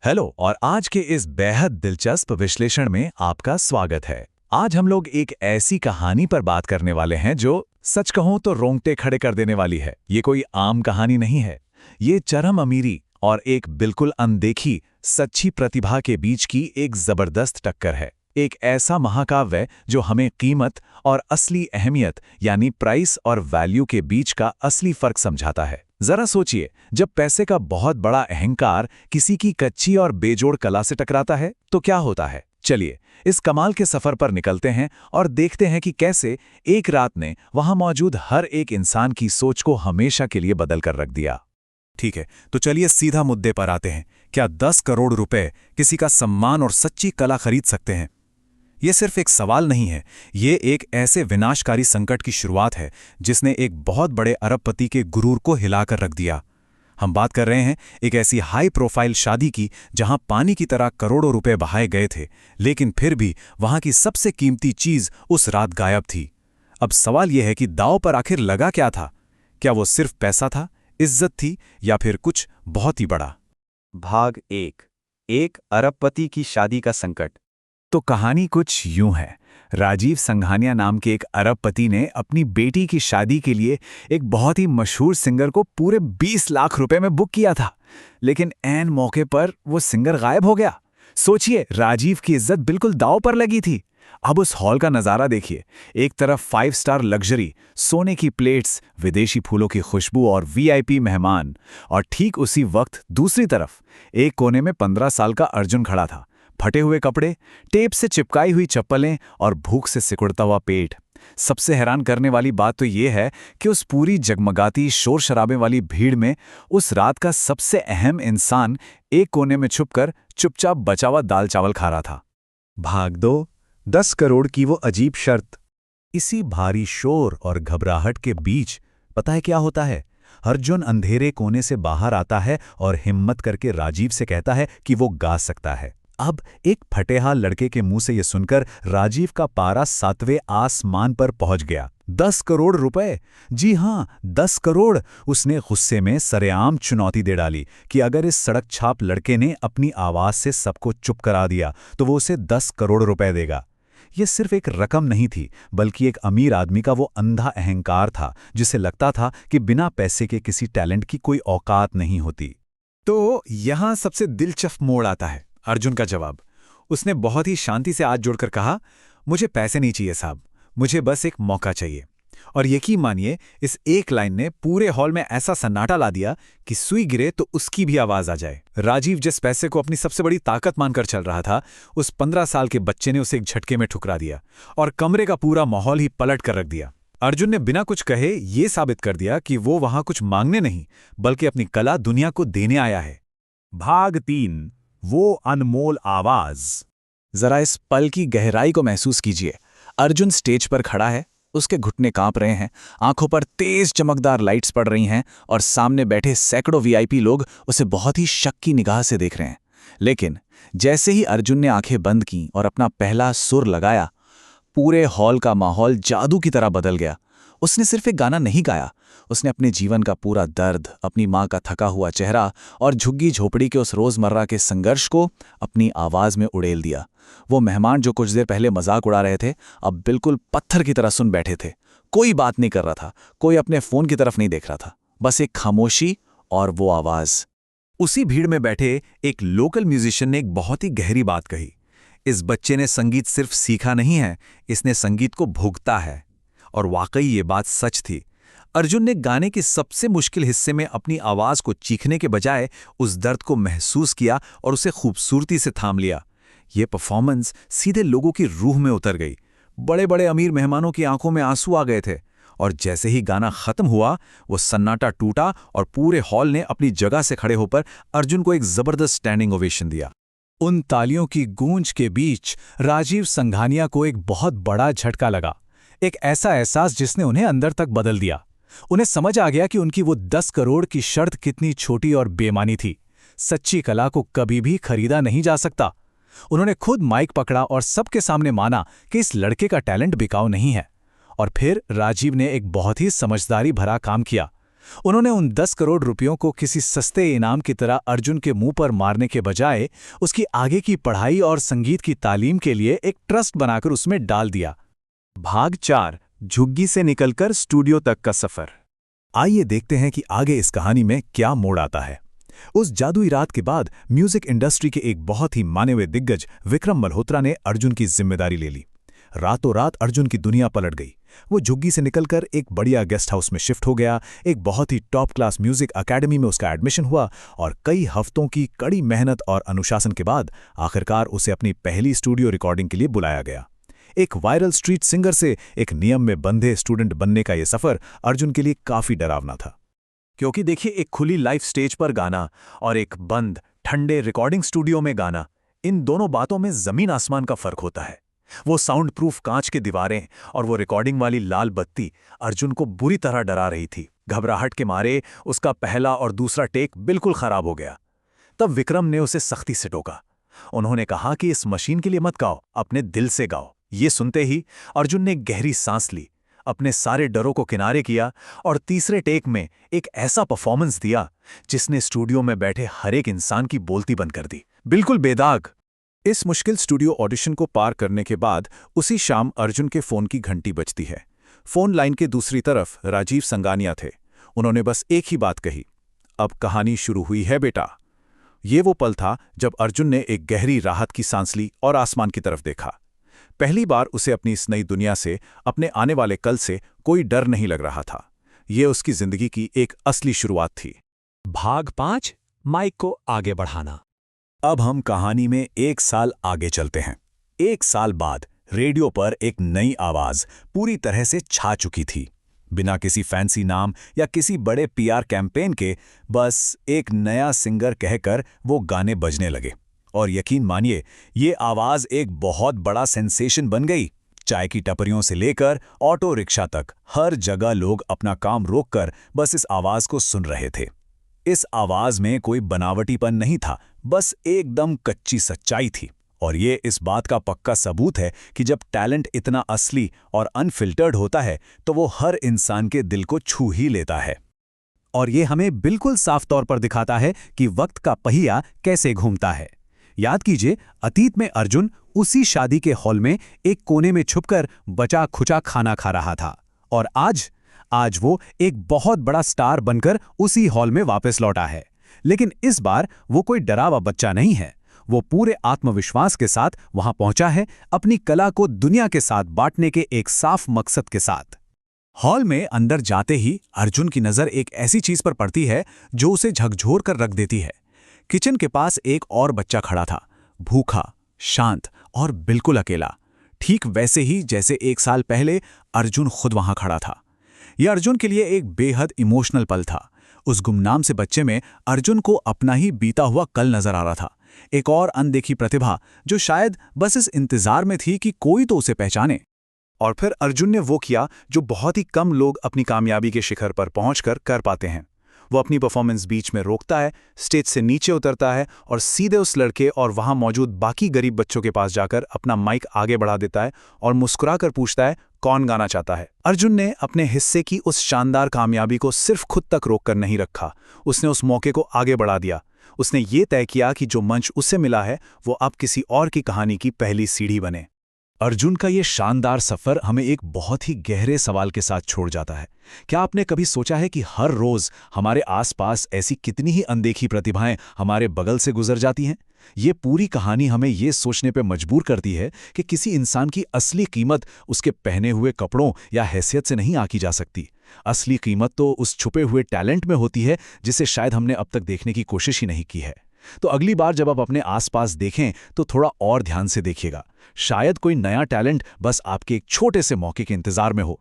Hello और आज के इस बेहद दिलचस्प विश्लेषण में आपका स्वागत है। आज हम लोग एक ऐसी कहानी पर बात करने वाले हैं जो सच कहूं तो रोंगटे खड़े कर देने वाली है। ये कोई आम कहानी नहीं है। ये चरम अमीरी और एक बिल्कुल अनदेखी सच्ची प्रतिभा के बीच की एक जबरदस्त टक्कर है। एक ऐसा महाकाव्य जो हमें कीमत और असली अहमियत यानी प्राइस और वैल्यू के बीच का असली फर्क समझाता है। जरा सोचिए, जब पैसे का बहुत बड़ा अहंकार किसी की कच्ची और बेजोड़ कला से टकराता है तो क्या होता है। चलिए इस कमाल के सफर पर निकलते हैं और देखते हैं कि कैसे एक रात ने वहां मौजूद हर एक इंसान की सोच को हमेशा के लिए बदल कर रख दिया। ठीक है, तो चलिए सीधा मुद्दे पर आते हैं। क्या 10 करोड़ रुपए किसी का सम्मान और सच्ची कला खरीद सकते हैं? ये सिर्फ एक सवाल नहीं है, ये एक ऐसे विनाशकारी संकट की शुरुआत है जिसने एक बहुत बड़े अरबपति के गुरूर को हिलाकर रख दिया। हम बात कर रहे हैं एक ऐसी हाई प्रोफाइल शादी की जहां पानी की तरह करोड़ों रुपए बहाए गए थे, लेकिन फिर भी वहां की सबसे कीमती चीज उस रात गायब थी। अब सवाल यह है कि दांव पर आखिर लगा क्या था? क्या वो सिर्फ पैसा था, इज्जत थी, या फिर कुछ बहुत ही बड़ा? भाग एक अरबपति की शादी का संकट। तो कहानी कुछ यूं है। राजीव संघानिया नाम के एक अरबपति ने अपनी बेटी की शादी के लिए एक बहुत ही मशहूर सिंगर को पूरे 20 लाख रुपए में बुक किया था, लेकिन ऐन मौके पर वो सिंगर गायब हो गया। सोचिए, राजीव की इज्जत बिल्कुल दांव पर लगी थी। अब उस हॉल का नज़ारा देखिए। एक तरफ 5 स्टार लग्जरी, सोने की प्लेट्स, विदेशी फूलों की खुशबू और वीआईपी मेहमान, और ठीक उसी वक्त दूसरी तरफ एक कोने में 15 साल का अर्जुन खड़ा था। फटे हुए कपड़े, टेप से चिपकाई हुई चप्पलें और भूख से सिकुड़ता हुआ पेट। सबसे हैरान करने वाली बात तो यह है कि उस पूरी जगमगाती शोर शराबे वाली भीड़ में उस रात का सबसे अहम इंसान एक कोने में छुपकर चुपचाप बचा हुआ दाल चावल खा रहा था। भाग 2, 10 करोड़ की वो अजीब शर्त। इसी भारी शोर और घबराहट के बीच पता है क्या होता है? अर्जुन अंधेरे कोने से बाहर आता है और हिम्मत करके राजीव से कहता है कि वो गा सकता है। अब एक फटेहाल लड़के के मुंह से यह सुनकर राजीव का पारा 7वें आसमान पर पहुंच गया। 10 करोड़ रुपए! जी हां, 10 करोड़! उसने गुस्से में सरेआम चुनौती दे डाली कि अगर इस सड़क छाप लड़के ने अपनी आवाज से सबको चुप करा दिया तो वो उसे 10 करोड़ रुपए देगा। यह सिर्फ एक रकम नहीं थी, बल्कि एक अमीर आदमी का वो अंधा अहंकार था जिसे लगता था कि बिना पैसे के किसी टैलेंट की कोई औकात नहीं होती। तो यहां सबसे दिलचस्प मोड़ आता है। अर्जुन का जवाब। उसने बहुत ही शांति से हाथ जोड़कर कहा, मुझे पैसे नहीं चाहिए साहब, मुझे बस एक मौका चाहिए। और यकीन मानिए, इस एक लाइन ने पूरे हॉल में ऐसा सन्नाटा ला दिया कि सुई गिरे तो उसकी भी आवाज आ जाए। राजीव जिस पैसे को अपनी सबसे बड़ी ताकत मानकर चल रहा था, उस 15 साल के बच्चे ने उसे एक झटके में ठुकरा दिया और कमरे का पूरा माहौल ही पलट कर रख दिया। अर्जुन ने बिना कुछ कहे ये साबित कर दिया कि वो वहां कुछ मांगने नहीं, बल्कि अपनी कला दुनिया को देने आया है। भाग 3, वो अनमोल आवाज। जरा इस पल की गहराई को महसूस कीजिए। अर्जुन स्टेज पर खड़ा है, उसके घुटने कांप रहे हैं, आंखों पर तेज चमकदार लाइट्स पड़ रही हैं और सामने बैठे सैकड़ों वीआईपी लोग उसे बहुत ही शक की निगाह से देख रहे हैं। लेकिन जैसे ही अर्जुन ने आंखें बंद की और अपना पहला सुर लगाया, पूरे हॉल का माहौल जादू की तरह बदल गया। उसने सिर्फ एक गाना नहीं गाया, उसने अपने जीवन का पूरा दर्द, अपनी माँ का थका हुआ चेहरा और झुग्गी झोपड़ी के उस रोजमर्रा के संघर्ष को अपनी आवाज में उड़ेल दिया। वो मेहमान जो कुछ देर पहले मजाक उड़ा रहे थे, अब बिल्कुल पत्थर की तरह सुन बैठे थे। कोई बात नहीं कर रहा था, कोई अपने फोन की तरफ नहीं देख रहा था, बस एक खामोशी और वो आवाज। उसी भीड़ में बैठे एक लोकल म्यूजिशियन ने एक बहुत ही गहरी बात कही। इस बच्चे ने संगीत सिर्फ सीखा नहीं है, इसने संगीत को भुगता है। और वाकई ये बात सच थी। अर्जुन ने गाने के सबसे मुश्किल हिस्से में अपनी आवाज को चीखने के बजाय उस दर्द को महसूस किया और उसे खूबसूरती से थाम लिया। ये परफॉर्मेंस सीधे लोगों की रूह में उतर गई। बड़े बड़े अमीर मेहमानों की आंखों में आंसू आ गए थे। और जैसे ही गाना खत्म हुआ, वो सन्नाटा टूटा और पूरे हॉल ने अपनी जगह से खड़े होकर अर्जुन को एक जबरदस्त स्टैंडिंग ओवेशन दिया। उन तालियों की गूंज के बीच राजीव संघानिया को एक बहुत बड़ा झटका लगा। एक ऐसा एहसास जिसने उन्हें अंदर तक बदल दिया। उन्हें समझ आ गया कि उनकी वो 10 करोड़ की शर्त कितनी छोटी और बेमानी थी। सच्ची कला को कभी भी खरीदा नहीं जा सकता। उन्होंने खुद माइक पकड़ा और सबके सामने माना कि इस लड़के का टैलेंट बिकाऊ नहीं है। और फिर राजीव ने एक बहुत ही समझदारी भरा काम किया। उन्होंने उन 10 करोड़ रुपयों को किसी सस्ते इनाम की तरह अर्जुन के मुंह पर मारने के बजाय उसकी आगे की पढ़ाई और संगीत की तालीम के लिए एक ट्रस्ट बनाकर उसमें डाल दिया। भाग 4 झुग्गी से निकलकर स्टूडियो तक का सफर। आइए देखते हैं कि आगे इस कहानी में क्या मोड़ आता है। उस जादुई रात के बाद म्यूजिक इंडस्ट्री के एक बहुत ही माने हुए दिग्गज विक्रम मल्होत्रा ने अर्जुन की जिम्मेदारी ले ली। रातों रात अर्जुन की दुनिया पलट गई। वो झुग्गी से निकलकर एक बढ़िया गेस्ट हाउस में शिफ्ट हो गया, एक बहुत ही टॉप क्लास म्यूजिक एकेडमी में उसका एडमिशन हुआ और कई हफ्तों की कड़ी मेहनत और अनुशासन के बाद आखिरकार उसे अपनी पहली स्टूडियो रिकॉर्डिंग के लिए बुलाया गया। एक वायरल स्ट्रीट सिंगर से एक नियम में बंधे स्टूडेंट बनने का यह सफर अर्जुन के लिए काफी डरावना था। क्योंकि देखिए, एक खुली लाइव स्टेज पर गाना और एक बंद ठंडे रिकॉर्डिंग स्टूडियो में गाना, इन दोनों बातों में जमीन आसमान का फर्क होता है। वो साउंड प्रूफ कांच की दीवारें और वो रिकॉर्डिंग वाली लाल बत्ती अर्जुन को बुरी तरह डरा रही थी। घबराहट के मारे उसका पहला और दूसरा टेक बिल्कुल खराब हो गया। तब विक्रम ने उसे सख्ती से टोका। उन्होंने कहा कि इस मशीन के लिए मत गाओ, अपने दिल से गाओ। ये सुनते ही अर्जुन ने गहरी सांस ली, अपने सारे डरों को किनारे किया और तीसरे टेक में एक ऐसा परफॉर्मेंस दिया जिसने स्टूडियो में बैठे हर एक इंसान की बोलती बंद कर दी, बिल्कुल बेदाग। इस मुश्किल स्टूडियो ऑडिशन को पार करने के बाद उसी शाम अर्जुन के फोन की घंटी बजती है। फोन लाइन के दूसरी तरफ राजीव संगानिया थे। उन्होंने बस एक ही बात कही, अब कहानी शुरू हुई है बेटा। ये वो पल था जब अर्जुन ने एक गहरी राहत की सांस ली और आसमान की तरफ देखा। पहली बार उसे अपनी इस नई दुनिया से, अपने आने वाले कल से कोई डर नहीं लग रहा था। ये उसकी जिंदगी की एक असली शुरुआत थी। भाग 5 माइक को आगे बढ़ाना। अब हम कहानी में 1 साल आगे चलते हैं। 1 साल बाद रेडियो पर एक नई आवाज पूरी तरह से छा चुकी थी। बिना किसी फैंसी नाम या किसी बड़े पीआर कैंपेन के बस एक नया सिंगर कहकर वो गाने बजने लगे। और यकीन मानिए, ये आवाज एक बहुत बड़ा सेंसेशन बन गई। चाय की टपरियों से लेकर ऑटो रिक्शा तक हर जगह लोग अपना काम रोककर बस इस आवाज को सुन रहे थे। इस आवाज में कोई बनावटीपन नहीं था, बस एकदम कच्ची सच्चाई थी। और ये इस बात का पक्का सबूत है कि जब टैलेंट इतना असली और अनफिल्टर्ड होता है तो वो हर इंसान के दिल को छू ही लेता है। और ये हमें बिल्कुल साफ तौर पर दिखाता है कि वक्त का पहिया कैसे घूमता है। याद कीजिए, अतीत में अर्जुन उसी शादी के हॉल में एक कोने में छुपकर बचा खुचा खाना खा रहा था और आज वो एक बहुत बड़ा स्टार बनकर उसी हॉल में वापस लौटा है। लेकिन इस बार वो कोई डरा हुआ बच्चा नहीं है। वो पूरे आत्मविश्वास के साथ वहां पहुंचा है, अपनी कला को दुनिया के साथ बांटने के एक साफ मकसद के साथ। हॉल में अंदर जाते ही अर्जुन की नजर एक ऐसी चीज पर पड़ती है जो उसे झकझोर कर रख देती है। किचन के पास एक और बच्चा खड़ा था, भूखा, शांत और बिल्कुल अकेला, ठीक वैसे ही जैसे 1 साल पहले अर्जुन खुद वहां खड़ा था। यह अर्जुन के लिए एक बेहद इमोशनल पल था। उस गुमनाम से बच्चे में अर्जुन को अपना ही बीता हुआ कल नजर आ रहा था, एक और अनदेखी प्रतिभा जो शायद बस इस इंतजार में थी कि कोई तो उसे पहचाने। और फिर अर्जुन ने वो किया जो बहुत ही कम लोग अपनी कामयाबी के शिखर पर पहुंचकर कर पाते हैं। वो अपनी परफॉर्मेंस बीच में रोकता है, स्टेज से नीचे उतरता है और सीधे उस लड़के और वहां मौजूद बाकी गरीब बच्चों के पास जाकर अपना माइक आगे बढ़ा देता है और मुस्कुराकर पूछता है, कौन गाना चाहता है। अर्जुन ने अपने हिस्से की उस शानदार कामयाबी को सिर्फ खुद तक रोककर नहीं रखा, उसने उस मौके को आगे बढ़ा दिया। उसने ये तय किया कि जो मंच उसे मिला है वो अब किसी और की कहानी की पहली सीढ़ी बने। अर्जुन का ये शानदार सफर हमें एक बहुत ही गहरे सवाल के साथ छोड़ जाता है। क्या आपने कभी सोचा है कि हर रोज हमारे आसपास ऐसी कितनी ही अनदेखी प्रतिभाएं हमारे बगल से गुजर जाती हैं? ये पूरी कहानी हमें ये सोचने पे मजबूर करती है कि किसी इंसान की असली कीमत उसके पहने हुए कपड़ों या हैसियत से नहीं आंकी जा सकती। असली कीमत तो उस छुपे हुए टैलेंट में होती है जिसे शायद हमने अब तक देखने की कोशिश ही नहीं की है। तो अगली बार जब आप अपने आसपास देखें तो थोड़ा और ध्यान से देखिएगा। शायद कोई नया टैलेंट बस आपके एक छोटे से मौके के इंतजार में हो।